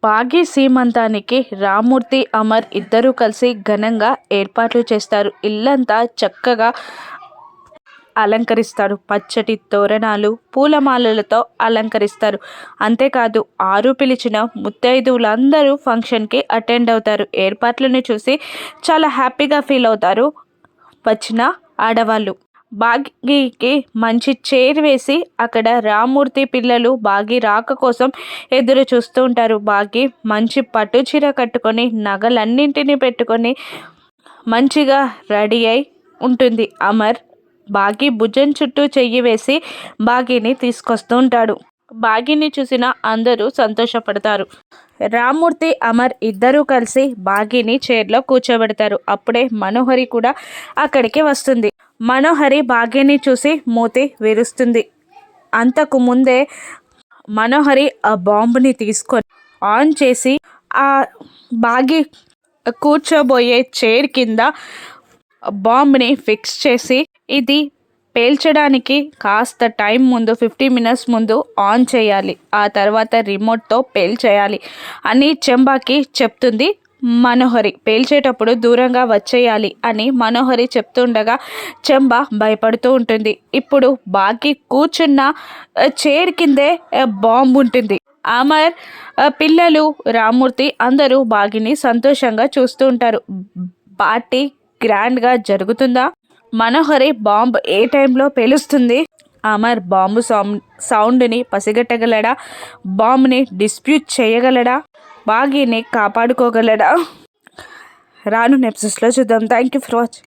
భాగ్య సీమంతానికి రామ్మూర్తి, అమర్ ఇద్దరూ కలిసి ఘనంగా ఏర్పాట్లు చేస్తారు. ఇల్లంతా చక్కగా అలంకరిస్తారు. పచ్చటి తోరణాలు, పూలమాలలతో అలంకరిస్తారు. అంతేకాదు 6 పిలిచిన ముత్తైదువులందరూ ఫంక్షన్కి అటెండ్ అవుతారు. ఏర్పాట్లను చూసి చాలా హ్యాపీగా ఫీల్ అవుతారు వచ్చిన ఆడవాళ్ళు. భాగ్యకి మంచి చైర్ వేసి అక్కడ రామ్మూర్తి పిల్లలు భాగ్య రాక కోసం ఎదురు చూస్తూ ఉంటారు. భాగ్య మంచి పట్టు చీర కట్టుకొని నగలన్నింటినీ పెట్టుకొని మంచిగా రెడీ అయి ఉంటుంది. అమర్ భాగ్య భుజం చుట్టూ చెయ్యి వేసి భాగ్యని తీసుకొస్తూ ఉంటాడు. భాగ్యని చూసిన అందరూ సంతోషపడతారు. రామ్మూర్తి, అమర్ ఇద్దరూ కలిసి భాగ్యని చైర్లో కూర్చోబెడతారు. అప్పుడే మనోహరి కూడా అక్కడికి వస్తుంది. మనోహరి భాగ్యని చూసి మూతి విరుస్తుంది. అంతకు ముందే మనోహరి ఆ బాంబుని తీసుకొని ఆన్ చేసి ఆ భాగ్య కూర్చోబోయే చైర్ కింద బాంబుని ఫిక్స్ చేసి ఇది పేల్చడానికి కాస్త టైం ముందు 50 మినిట్స్ ముందు ఆన్ చేయాలి, ఆ తర్వాత రిమోట్తో పేల్చేయాలి అని చెంబాకి చెప్తుంది మనోహరి. పేల్చేటప్పుడు దూరంగా వచ్చేయాలి అని మనోహరి చెప్తుండగా చెంబ భయపడుతూ ఉంటుంది. ఇప్పుడు బాగి కూర్చున్న చైర్ కిందే బాంబు ఉంటుంది. అమర్, పిల్లలు, రామ్మూర్తి అందరూ బాగిని సంతోషంగా చూస్తూ ఉంటారు. పార్టీ గ్రాండ్గా జరుగుతుందా? మనోహరి బాంబు ఏ టైంలో పేలుస్తుంది? అమర్ బాంబు సౌండ్ని పసిగట్టగలడా? బాంబుని డిస్ప్యూట్ చేయగలడా? భాగ్యని కాపాడుకోగలడా? రాను ఎపిసోడ్స్లో చూద్దాం. Thank you for watching.